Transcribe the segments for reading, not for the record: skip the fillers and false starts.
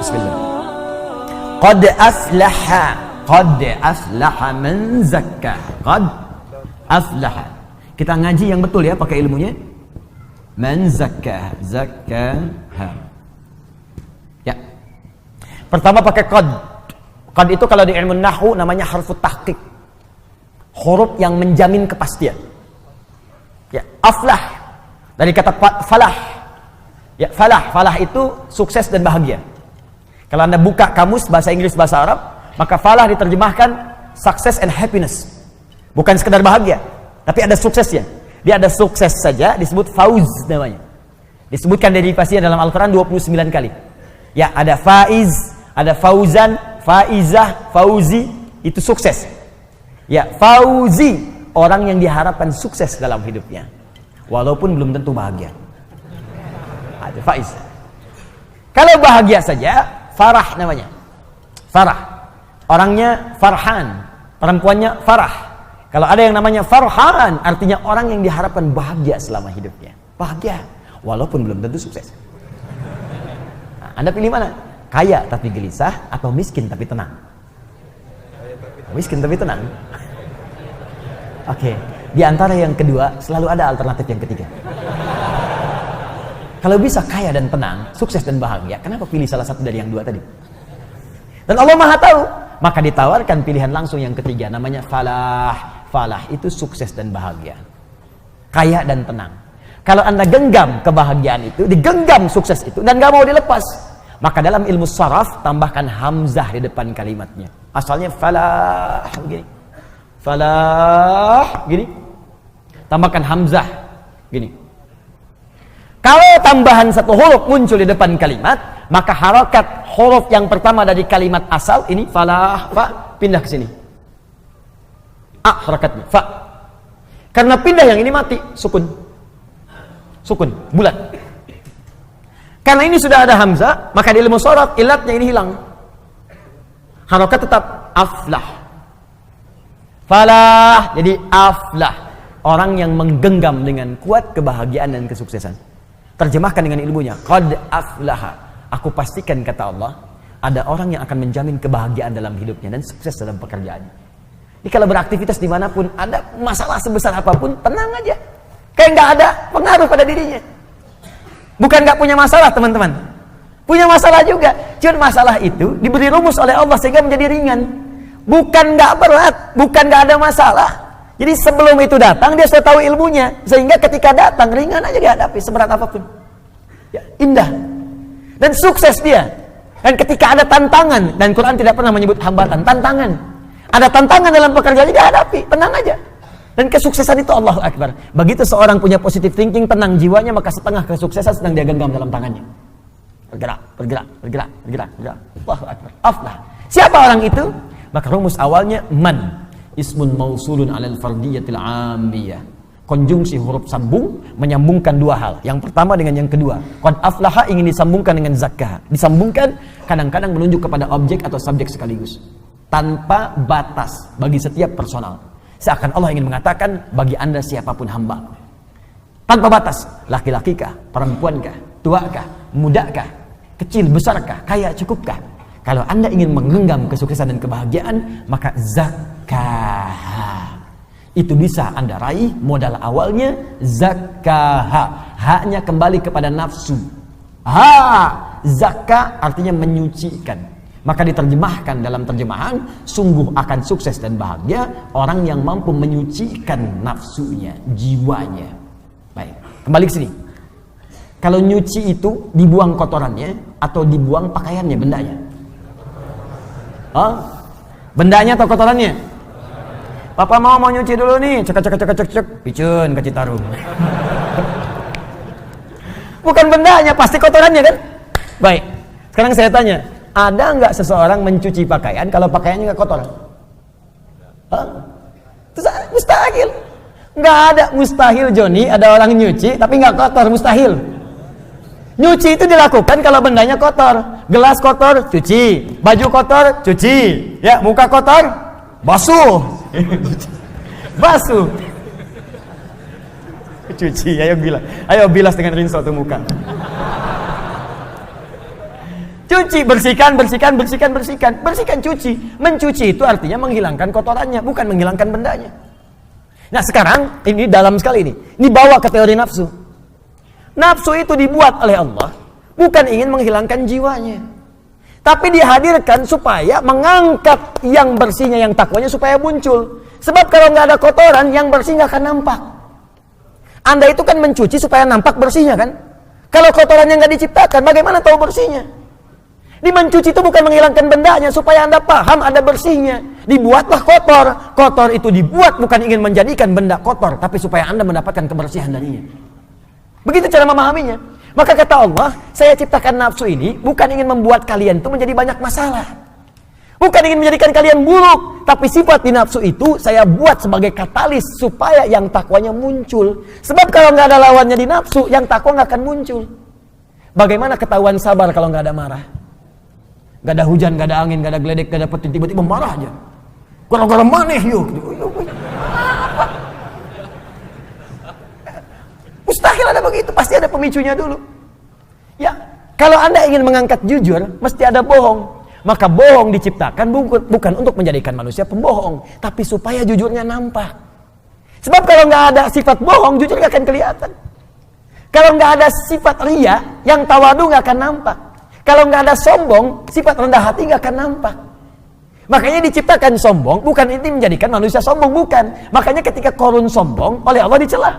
Bismillah. Qad aflaha man zakka. Qad aflaha. Kita ngaji yang betul ya, pakai ilmunya. Man zakka, zakkaha. Ya. Pertama pakai qad. Qad itu kalau di ilmu nahwu namanya harfu tahqiq. Huruf yang menjamin kepastian. Ya, aflah dari kata falah. Ya, falah itu sukses dan bahagia. Kalau Anda buka kamus bahasa Inggris bahasa Arab, maka falah diterjemahkan success and happiness. Bukan sekedar bahagia, tapi ada suksesnya. Dia ada sukses saja disebut fauz namanya. Disebutkan derivasinya dalam Al-Qur'an 29 kali. Ya, ada faiz, ada fauzan, faizah, fauzi, itu sukses. Ya, fauzi, orang yang diharapkan sukses dalam hidupnya walaupun belum tentu bahagia. Ada faiz. Kalau bahagia saja, farah namanya. Farah. Orangnya farhan, perempuannya farah. Kalau ada yang namanya farhan, artinya orang yang diharapkan bahagia selama hidupnya. Bahagia walaupun belum tentu sukses. Nah, Anda pilih mana? Kaya tapi gelisah atau miskin tapi tenang? Miskin tapi tenang. Oke, di antara yang kedua selalu ada alternatif yang ketiga. Kalau bisa kaya dan tenang, sukses dan bahagia, kenapa pilih salah satu dari yang dua tadi? Dan Allah Maha tahu, maka ditawarkan pilihan langsung yang ketiga, namanya falah. Falah itu sukses dan bahagia, kaya dan tenang. Kalau Anda genggam kebahagiaan itu, digenggam sukses itu, dan gak mau dilepas, maka dalam ilmu saraf tambahkan hamzah di depan kalimatnya. Asalnya falah begini, falah gini, tambahkan hamzah gini. Kalau tambahan satu huruf muncul di depan kalimat, maka harokat huruf yang pertama dari kalimat asal ini falah, fa, pindah ke sini. Harakatnya fa. Karena pindah yang ini mati, sukun. Sukun, bulat. Karena ini sudah ada hamzah, maka di ilmu sharaf ilatnya ini hilang. Harokat tetap aflah. Falah jadi aflah. Orang yang menggenggam dengan kuat kebahagiaan dan kesuksesan. Terjemahkan dengan ilmunya, qad aflaha. Aku pastikan kata Allah, ada orang yang akan menjamin kebahagiaan dalam hidupnya dan sukses dalam pekerjaannya. Jadi kalau beraktivitas dimanapun, ada masalah sebesar apapun, tenang aja. Kayak nggak ada pengaruh pada dirinya. Bukan nggak punya masalah teman-teman, punya masalah juga. Cuma masalah itu diberi rumus oleh Allah sehingga menjadi ringan. Bukan nggak berat, bukan nggak ada masalah. Jadi sebelum itu datang dia sudah tahu ilmunya, sehingga ketika datang ringan aja dihadapi seberat apapun. Ya, indah dan sukses dia. Dan ketika ada tantangan, dan Quran tidak pernah menyebut hambatan, tantangan. Ada tantangan dalam pekerjaan dihadapi, tenang aja. Dan kesuksesan itu Allahu Akbar. Begitu seorang punya positive thinking, tenang jiwanya, maka setengah kesuksesan sedang dia genggam dalam tangannya. Bergerak, bergerak, bergerak, bergerak, bergerak. Allahu Akbar. Aflah. Siapa orang itu? Maka rumus awalnya man. Ismun mausulun alal fardiyatil amiyah. Konjungsi huruf sambung menyambungkan dua hal. Yang pertama dengan yang kedua. Qad aflaha ingin disambungkan dengan zakah. Disambungkan kadang-kadang menunjuk kepada objek atau subjek sekaligus. Tanpa batas bagi setiap personal. Seakan Allah ingin mengatakan bagi Anda siapapun hamba. Tanpa batas. Laki-laki kah? Perempuan kah? Tua kah? Muda kah? Kecil, besar kah? Kaya, cukup kah? Kalau Anda ingin menggenggam kesuksesan dan kebahagiaan, maka zakah. Itu bisa Anda raih, modal awalnya zakah. Haknya kembali kepada nafsu. Zakah artinya menyucikan. Maka diterjemahkan dalam terjemahan, sungguh akan sukses dan bahagia orang yang mampu menyucikan nafsunya, jiwanya. Baik, kembali ke sini. Kalau nyuci itu dibuang kotorannya atau dibuang pakaiannya, bendanya? Bendanya atau kotorannya? Papa mau nyuci dulu nih, cek, picun ke Citarum. Bukan bendanya, pasti kotorannya kan? Baik, sekarang saya tanya, ada nggak seseorang mencuci pakaian kalau pakaiannya nggak kotor? Mustahil. Nggak ada, mustahil Joni. Ada orang nyuci tapi nggak kotor, mustahil. Nyuci itu dilakukan kalau bendanya kotor. Gelas kotor, cuci. Baju kotor, cuci. Ya, muka kotor, basuh. Basuh. Cuci, ayo bilas dengan rinso tuh muka. Cuci, bersihkan. Bersihkan, cuci. Mencuci itu artinya menghilangkan kotorannya, bukan menghilangkan bendanya. Nah sekarang, ini dalam sekali ini. Ini bawa ke teori nafsu. Nafsu itu dibuat oleh Allah, bukan ingin menghilangkan jiwanya. Tapi dihadirkan supaya mengangkat yang bersihnya, yang takwanya supaya muncul. Sebab kalau nggak ada kotoran, yang bersih nggak akan nampak. Anda itu kan mencuci supaya nampak bersihnya kan? Kalau kotorannya nggak diciptakan, bagaimana tahu bersihnya? Di mencuci itu bukan menghilangkan bendanya, supaya Anda paham ada bersihnya. Dibuatlah kotor. Kotor itu dibuat bukan ingin menjadikan benda kotor, tapi supaya Anda mendapatkan kebersihan darinya. Begitu cara memahaminya. Maka kata Allah, saya ciptakan nafsu ini bukan ingin membuat kalian itu menjadi banyak masalah. Bukan ingin menjadikan kalian buruk, tapi sifat di nafsu itu saya buat sebagai katalis supaya yang takwanya muncul. Sebab kalau nggak ada lawannya di nafsu, yang takwa nggak akan muncul. Bagaimana ketahuan sabar kalau nggak ada marah? Nggak ada hujan, nggak ada angin, nggak ada geledek, nggak ada petir, tiba-tiba marah aja. Gara-gara maneh yuk. Mustahil ada begitu, pasti ada pemicunya dulu. Ya, kalau Anda ingin mengangkat jujur, mesti ada bohong. Maka bohong diciptakan bukan untuk menjadikan manusia pembohong, tapi supaya jujurnya nampak. Sebab kalau nggak ada sifat bohong, jujur nggak akan kelihatan. Kalau nggak ada sifat ria, yang tawadu nggak akan nampak. Kalau nggak ada sombong, sifat rendah hati nggak akan nampak. Makanya diciptakan sombong, bukan ini menjadikan manusia sombong, bukan. Makanya ketika Qarun sombong, oleh Allah dicela.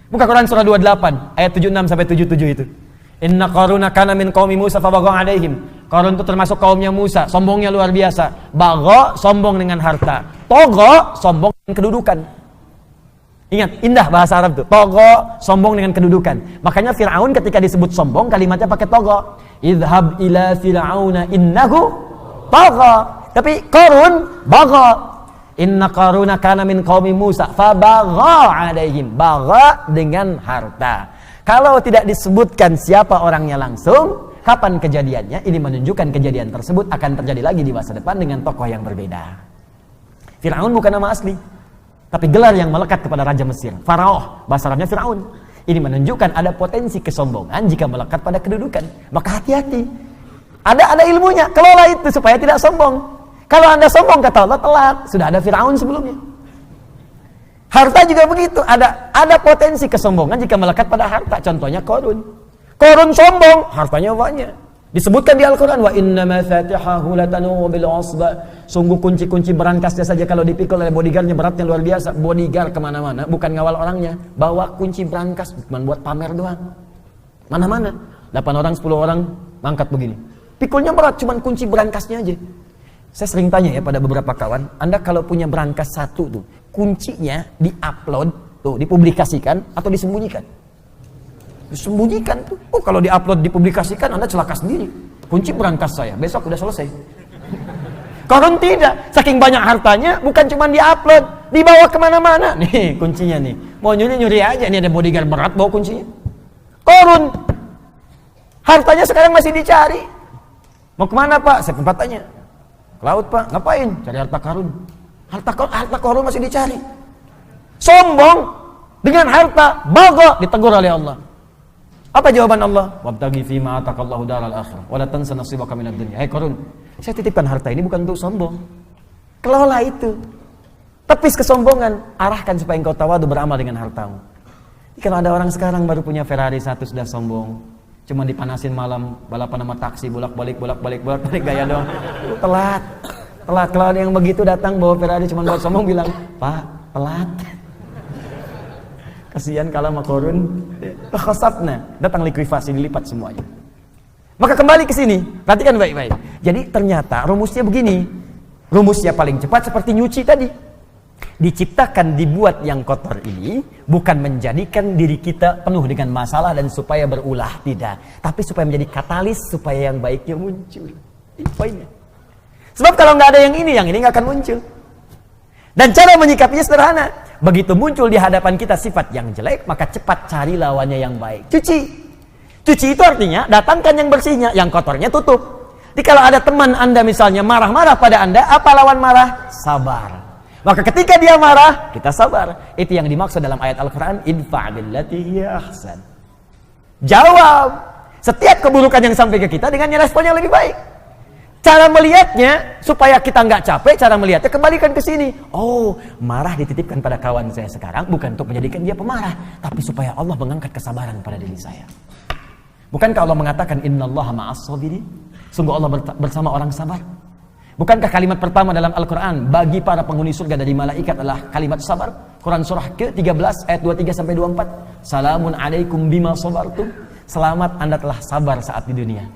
Buka Quran surah 28 ayat 76 sampai 77 itu. Inna Qaruna kana min qaumi Musa fabagha alaihim. Qarun itu termasuk kaumnya Musa, sombongnya luar biasa. Bagha, sombong dengan harta. Togha, sombong dengan kedudukan. Ingat, indah bahasa Arab tuh. Togha, sombong dengan kedudukan. Makanya Fir'aun ketika disebut sombong, kalimatnya pakai togha. Idhab ila fir'auna innahu togha. Tapi Qarun bagha. Inna Qaruna kana min qaumi Musa fabagha alaihim. Bagha dengan harta. Kalau tidak disebutkan siapa orangnya langsung, kapan kejadiannya, ini menunjukkan kejadian tersebut akan terjadi lagi di masa depan dengan tokoh yang berbeda. Fir'aun bukan nama asli, tapi gelar yang melekat kepada Raja Mesir. Faraoh, bahasa Arabnya Fir'aun. Ini menunjukkan ada potensi kesombongan jika melekat pada kedudukan. Maka hati-hati. Ada ilmunya, kelola itu supaya tidak sombong. Kalau Anda sombong, kata Allah, telat. Sudah ada Fir'aun sebelumnya. Harta juga begitu, ada potensi kesombongan jika melekat pada harta. Contohnya Qarun. Qarun sombong, hartanya banyak. Disebutkan di Al-Quran, wa inna mafatihahu latanu bil usba. Sungguh kunci-kunci berangkasnya saja kalau dipikul oleh bodyguardnya beratnya luar biasa. Bodyguard kemana-mana, bukan ngawal orangnya, bawa kunci berangkas, bukan buat pamer doang. Mana-mana, 8 orang, 10 orang angkat begini. Pikulnya berat, cuman kunci berangkasnya aja. Saya sering tanya ya pada beberapa kawan, Anda kalau punya berangkas satu tuh, kuncinya di-upload, tuh dipublikasikan atau disembunyikan? Disembunyikan tuh. Oh, kalau di-upload dipublikasikan, Anda celaka sendiri. Kunci berangkas saya, besok udah selesai. Qarun tidak, saking banyak hartanya, bukan cuma di-upload, dibawa kemana-mana. Nih kuncinya nih, mau nyuri-nyuri aja, nih ada bodyguard berat bawa kuncinya. Qarun, hartanya sekarang masih dicari. Mau kemana Pak? Saya tempat tanya. Ke laut Pak, ngapain? Cari harta karun. Harta karun masih dicari. Sombong dengan harta, bagha, ditegur oleh Allah. Apa jawaban Allah? Wabtaghi fima ataqallahu daral akhirah wa la tansa nasibaka minad dunya. Hai Qarun, saya titipkan harta ini bukan untuk sombong. Kelola itu. Tepis kesombongan, arahkan supaya engkau tawadu beramal dengan hartamu. Kalau ada orang sekarang baru punya Ferrari 1 sudah sombong. Cuma dipanasin malam, balapan sama taksi, bolak-balik gaya dong. Telat. Kalau ada yang begitu datang bawa Ferrari cuma buat sombong, bilang, Pak, telat. Kasihan kalau sama Qarun, khasabna, datang likuifasi, dilipat semuanya. Maka kembali ke sini, perhatikan baik-baik. Jadi ternyata rumusnya begini. Rumusnya paling cepat seperti nyuci tadi. Diciptakan, dibuat yang kotor ini bukan menjadikan diri kita penuh dengan masalah dan supaya berulah, tidak, tapi supaya menjadi katalis supaya yang baiknya muncul. Ini poinnya. Sebab kalau nggak ada yang ini nggak akan muncul. Dan cara menyikapinya sederhana. Begitu muncul di hadapan kita sifat yang jelek, maka cepat cari lawannya yang baik. Cuci itu artinya datangkan yang bersihnya, yang kotornya tutup. Jadi kalau ada teman Anda misalnya marah-marah pada Anda, apa lawan marah? Sabar. Maka ketika dia marah, kita sabar. Itu yang dimaksud dalam ayat Al-Quran, idfa' billati hiya ahsan. Jawab. setiap keburukan yang sampai ke kita dengan respon yang lebih baik. Cara melihatnya supaya kita nggak capek, cara melihatnya kembalikan ke sini. Oh, marah dititipkan pada kawan saya sekarang bukan untuk menjadikan dia pemarah, tapi supaya Allah mengangkat kesabaran pada diri saya. Bukankah Allah mengatakan innallaha ma'as sabirin? Sungguh Allah bersama orang sabar. Bukankah kalimat pertama dalam Al-Quran bagi para penghuni surga dari malaikat adalah kalimat sabar? Quran surah ke-13 ayat 23 sampai 24. Salamun alaikum bima sabartum. Selamat Anda telah sabar saat di dunia.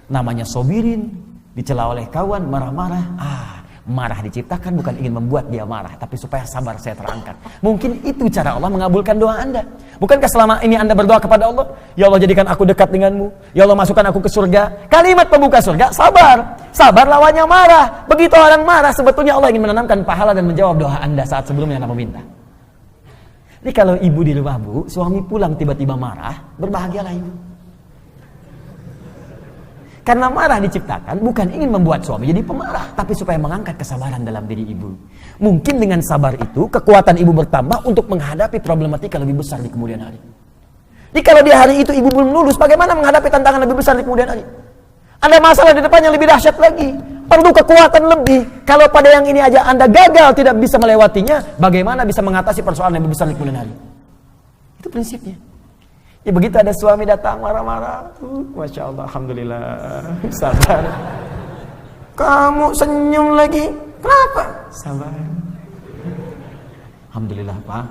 Namanya sobirin, dicela oleh kawan, marah-marah. Marah diciptakan bukan ingin membuat dia marah, tapi supaya sabar saya terangkat. Mungkin itu cara Allah mengabulkan doa Anda. Bukankah selama ini Anda berdoa kepada Allah, ya Allah jadikan aku dekat denganmu, ya Allah masukkan aku ke surga. Kalimat pembuka surga, sabar. Sabar lawannya marah. Begitu orang marah, sebetulnya Allah ingin menanamkan pahala dan menjawab doa Anda saat sebelumnya Anda meminta. Jadi kalau ibu di rumah bu, suami pulang tiba-tiba marah, berbahagialah ibu. Karena marah diciptakan bukan ingin membuat suami jadi pemarah, tapi supaya mengangkat kesabaran dalam diri ibu. Mungkin dengan sabar itu, kekuatan ibu bertambah untuk menghadapi problematika lebih besar di kemudian hari. Jadi kalau di hari itu ibu belum lulus, bagaimana menghadapi tantangan lebih besar di kemudian hari? Ada masalah di depan yang lebih dahsyat lagi, perlu kekuatan lebih. Kalau pada yang ini aja Anda gagal tidak bisa melewatinya, bagaimana bisa mengatasi persoalan yang lebih besar di kemudian hari? Itu prinsipnya. Ya begitu ada suami datang marah-marah, Masya Allah, Alhamdulillah, sabar. Kamu senyum lagi, kenapa? Sabar. Alhamdulillah Pak,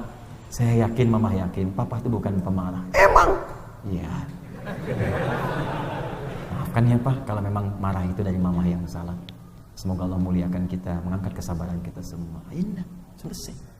saya yakin, Mama yakin, Papa itu bukan pemarah. Emang? Iya. Maafkan ya Pak, kalau memang marah itu dari Mama yang salah. Semoga Allah muliakan kita, mengangkat kesabaran kita semua. Indah, selesai.